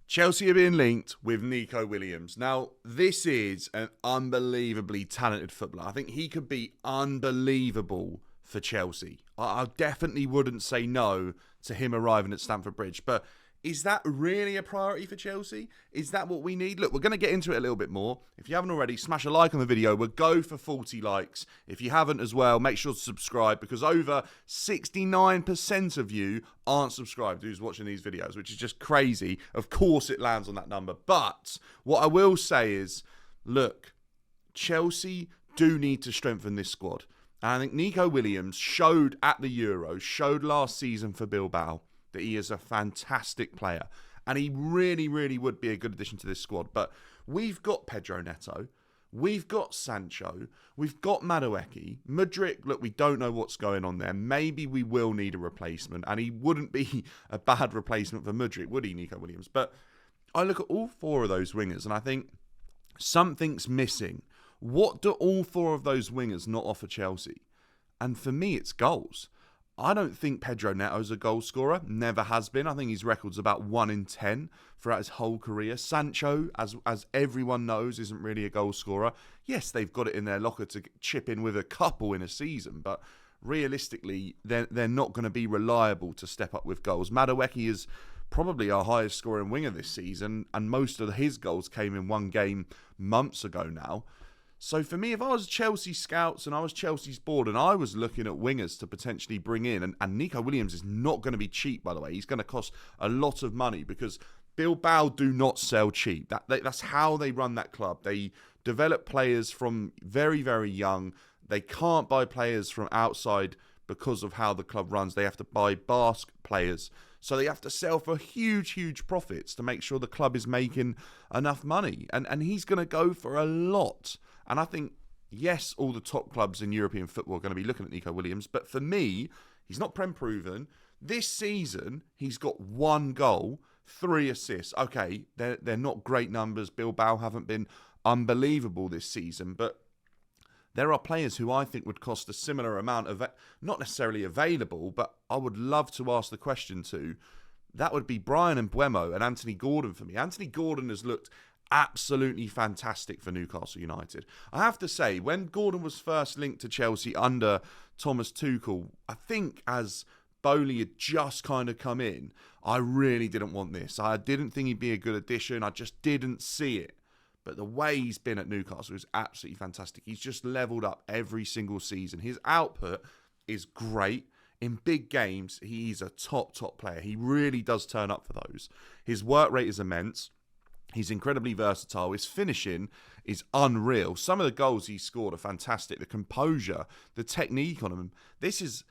Chelsea are being linked with Nico Williams. Now, this is an unbelievably talented footballer. I think he could be unbelievable for Chelsea. I definitely wouldn't say no to him arriving at Stamford Bridge. But is that really a priority for Chelsea? Is that what we need? Look, we're going to get into it a little bit more. If you haven't already, smash a like on the video. We'll go for 40 likes. If you haven't as well, make sure to subscribe because over 69% of you aren't subscribed who's watching these videos, which is just crazy. Of course it lands on that number. But what I will say is, look, Chelsea do need to strengthen this squad. And I think Nico Williams showed at the Euros, showed last season for Bilbao, that he is a fantastic player. And he really, really would be a good addition to this squad. But we've got Pedro Neto. We've got Sancho. We've got Madueke. Mudryk, look, we don't know what's going on there. Maybe we will need a replacement. And he wouldn't be a bad replacement for Mudryk, would he, Nico Williams? But I look at all four of those wingers and I think something's missing. What do all four of those wingers not offer Chelsea? And for me, it's goals. I don't think Pedro Neto's a goal scorer. Never has been. I think his record's about 1 in 10 throughout his whole career. Sancho, as everyone knows, isn't really a goal scorer. Yes, they've got it in their locker to chip in with a couple in a season, but realistically, they're not going to be reliable to step up with goals. Madueke is probably our highest scoring winger this season, and most of his goals came in one game months ago now. So for me, if I was Chelsea scouts and I was Chelsea's board and I was looking at wingers to potentially bring in, and Nico Williams is not going to be cheap, by the way. He's going to cost a lot of money because Bilbao do not sell cheap. That's how they run that club. They develop players from very, very young. They can't buy players from outside because of how the club runs. They have to buy Basque players. So they have to sell for huge, huge profits to make sure the club is making enough money. And he's going to go for a lot. And I think, yes, all the top clubs in European football are going to be looking at Nico Williams. But for me, he's not Prem proven. This season, he's got 1 goal, 3 assists. Okay, they're not great numbers. Bilbao haven't been unbelievable this season. But there are players who I think would cost a similar amount of, not necessarily available, but I would love to ask the question to. That would be Bryan Mbuemo and Anthony Gordon for me. Anthony Gordon has looked absolutely fantastic for Newcastle United. I have to say, when Gordon was first linked to Chelsea under Thomas Tuchel, I think as Bowley had just kind of come in, I really didn't want this. I didn't think he'd be a good addition. I just didn't see it. But the way he's been at Newcastle is absolutely fantastic. He's just leveled up every single season. His output is great. In big games, he's a top player. He really does turn up for those. His work rate is immense. He's incredibly versatile. His finishing is unreal. Some of the goals he scored are fantastic. The composure, the technique on him. This is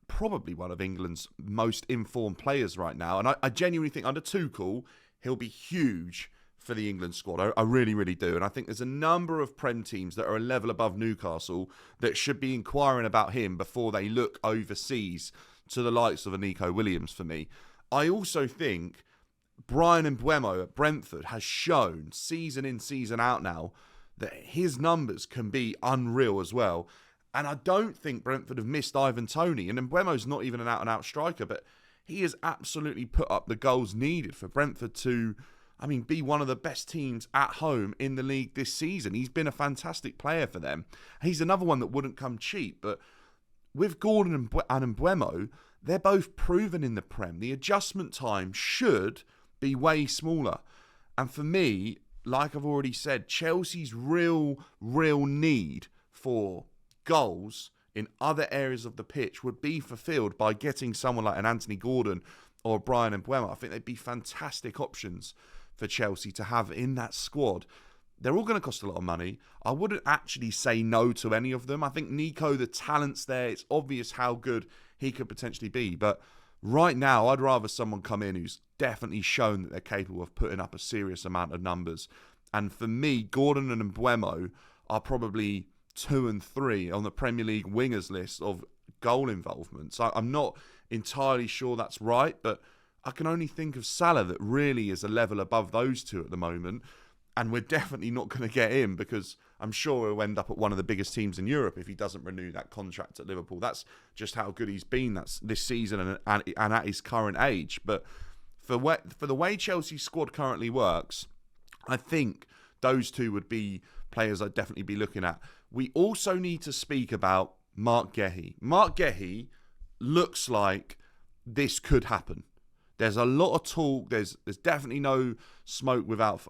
probably one of England's most informed players right now. And I genuinely think under Tuchel, he'll be huge for the England squad. I really, really do. And I think there's a number of Prem teams that are a level above Newcastle that should be inquiring about him before they look overseas to the likes of a Nico Williams for me. I also think Bryan Mbuemo at Brentford has shown season in, season out now that his numbers can be unreal as well. And I don't think Brentford have missed Ivan Toney. And Mbuemo's not even an out-and-out striker, but he has absolutely put up the goals needed for Brentford to, be one of the best teams at home in the league this season. He's been a fantastic player for them. He's another one that wouldn't come cheap, but with Gordon and Mbuemo, they're both proven in the Prem. The adjustment time should be way smaller. And for me, like I've already said, Chelsea's real need for goals in other areas of the pitch would be fulfilled by getting someone like an Anthony Gordon or Bryan Mbuemo. I think they'd be fantastic options for Chelsea to have in that squad. They're all going to cost a lot of money. I wouldn't actually say no to any of them. I think Nico, the talent's there. It's obvious how good he could potentially be. But right now, I'd rather someone come in who's definitely shown that they're capable of putting up a serious amount of numbers. And for me, Gordon and Mbuemo are probably 2 and 3 on the Premier League wingers list of goal involvement. So I'm not entirely sure that's right, but I can only think of Salah that really is a level above those two at the moment. And we're definitely not going to get him because I'm sure he'll end up at one of the biggest teams in Europe if he doesn't renew that contract at Liverpool. That's just how good he's been this season and at his current age. But for the way Chelsea's squad currently works, I think those two would be players I'd definitely be looking at. We also need to speak about Marc Guehi. Marc Guehi looks like this could happen. There's a lot of talk. There's definitely no smoke without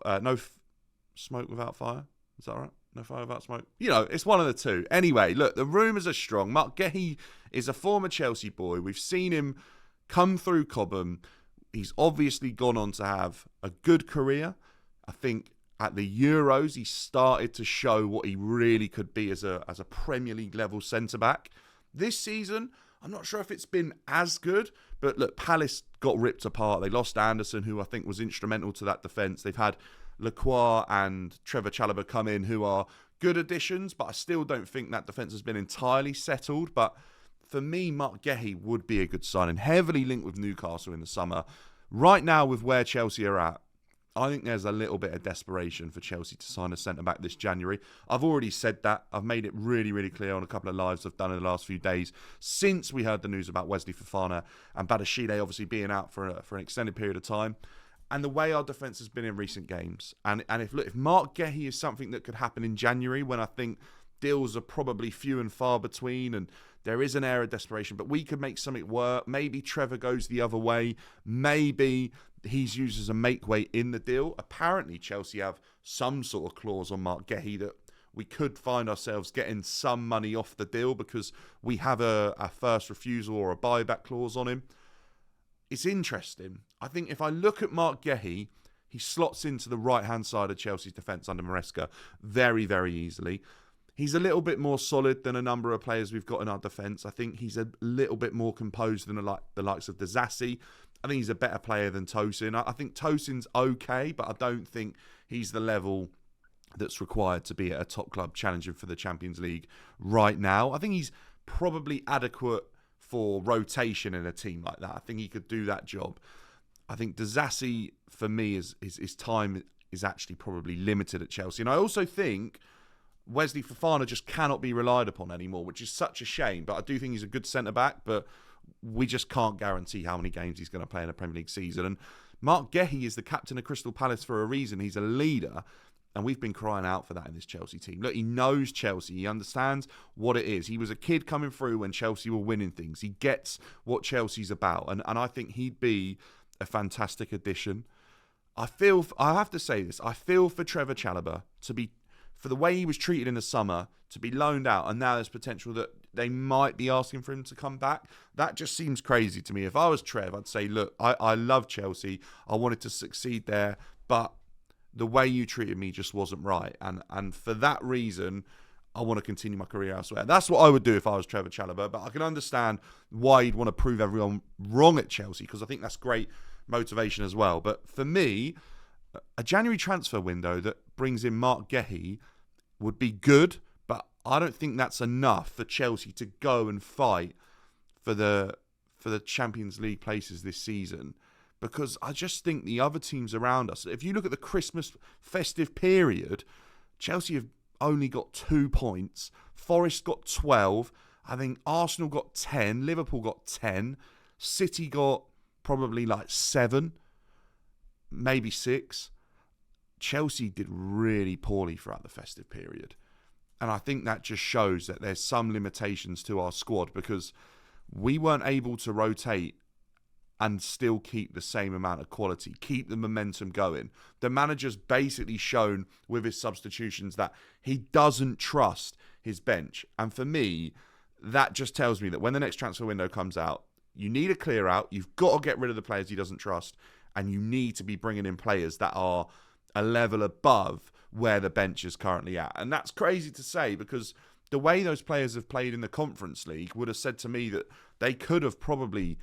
smoke without fire. Is that right? No fire without smoke. You know, it's one of the two. Anyway, look, the rumours are strong. Marc Guehi is a former Chelsea boy. We've seen him come through Cobham. He's obviously gone on to have a good career. I think at the Euros, he started to show what he really could be as a Premier League level centre-back. This season, I'm not sure if it's been as good, but look, Palace got ripped apart. They lost Anderson, who I think was instrumental to that defence. They've had Lacroix and Trevoh Chalobah come in, who are good additions, but I still don't think that defence has been entirely settled. But for me, Marc Guehi would be a good signing, heavily linked with Newcastle in the summer. Right now, with where Chelsea are at, I think there's a little bit of desperation for Chelsea to sign a centre-back this January. I've already said that. I've made it really, really clear on a couple of lives I've done in the last few days since we heard the news about Wesley Fofana and Badiashile obviously being out for an extended period of time. And the way our defence has been in recent games. And if Marc Guehi is something that could happen in January, when I think deals are probably few and far between and there is an air of desperation, but we could make something work. Maybe Trevor goes the other way. Maybe he's used as a make weight in the deal. Apparently, Chelsea have some sort of clause on Marc Guehi that we could find ourselves getting some money off the deal because we have a first refusal or a buyback clause on him. It's interesting. I think if I look at Marc Guehi, he slots into the right-hand side of Chelsea's defence under Maresca very, very easily. He's a little bit more solid than a number of players we've got in our defence. I think he's a little bit more composed than the likes of Disasi. I think he's a better player than Tosin. I think Tosin's okay, but I don't think he's the level that's required to be at a top club challenging for the Champions League right now. I think he's probably adequate for rotation in a team like that. I think he could do that job. I think Disasi, for me, his time is actually probably limited at Chelsea. And I also think Wesley Fofana just cannot be relied upon anymore, which is such a shame. But I do think he's a good centre-back, but we just can't guarantee how many games he's going to play in a Premier League season. And Marc Guehi is the captain of Crystal Palace for a reason. He's a leader, and we've been crying out for that in this Chelsea team. Look, he knows Chelsea. He understands what it is. He was a kid coming through when Chelsea were winning things. He gets what Chelsea's about, and I think he'd be a fantastic addition. I have to say this, I feel for Trevoh Chalobah for the way he was treated in the summer, to be loaned out, and now there's potential that they might be asking for him to come back. That just seems crazy to me. If I was Trev, I'd say, look, I love Chelsea. I wanted to succeed there, but the way you treated me just wasn't right. And for that reason, I want to continue my career elsewhere. That's what I would do if I was Trevoh Chalobah, but I can understand why you'd want to prove everyone wrong at Chelsea, because I think that's great motivation as well. But for me, a January transfer window that brings in Marc Guehi would be good, but I don't think that's enough for Chelsea to go and fight for the Champions League places this season, because I just think the other teams around us, if you look at the Christmas festive period, Chelsea have only got 2 points, Forest got 12, I think Arsenal got 10, Liverpool got 10, City got probably like 7, maybe 6. Chelsea did really poorly throughout the festive period. And I think that just shows that there's some limitations to our squad, because we weren't able to rotate and still keep the same amount of quality, keep the momentum going. The manager's basically shown with his substitutions that he doesn't trust his bench. And for me, that just tells me that when the next transfer window comes out, you need a clear out, you've got to get rid of the players he doesn't trust, and you need to be bringing in players that are a level above where the bench is currently at. And that's crazy to say, because the way those players have played in the Conference League would have said to me that they could have probably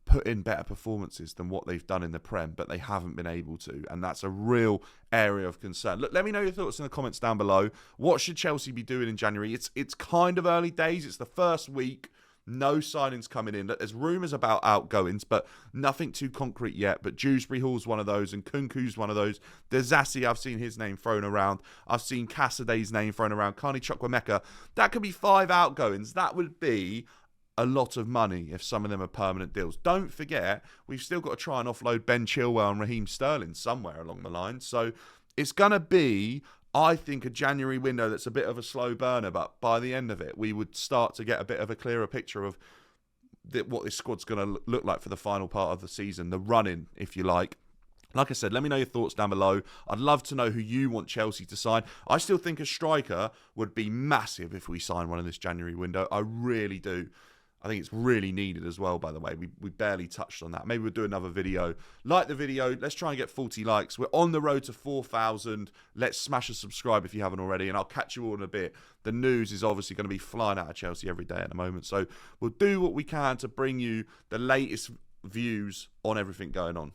put in better performances than what they've done in the Prem, but they haven't been able to. And that's a real area of concern. Look, let me know your thoughts in the comments down below. What should Chelsea be doing in January? It's kind of early days. It's the first week. No signings coming in. There's rumours about outgoings, but nothing too concrete yet. But Dewsbury Hall's one of those, and Kunku's one of those. Disasi, I've seen his name thrown around. I've seen Cassaday's name thrown around. Carney Chukwuemeka. That could be 5 outgoings. That would be a lot of money if some of them are permanent deals. Don't forget, we've still got to try and offload Ben Chilwell and Raheem Sterling somewhere along the line. So it's going to be, I think, a January window that's a bit of a slow burner, but by the end of it, we would start to get a bit of a clearer picture of what this squad's going to look like for the final part of the season, the run-in, if you like. Like I said, let me know your thoughts down below. I'd love to know who you want Chelsea to sign. I still think a striker would be massive if we sign one in this January window. I really do. I think it's really needed as well, by the way. We barely touched on that. Maybe we'll do another video. Like the video. Let's try and get 40 likes. We're on the road to 4,000. Let's smash a subscribe if you haven't already, and I'll catch you all in a bit. The news is obviously going to be flying out of Chelsea every day at the moment, so we'll do what we can to bring you the latest views on everything going on.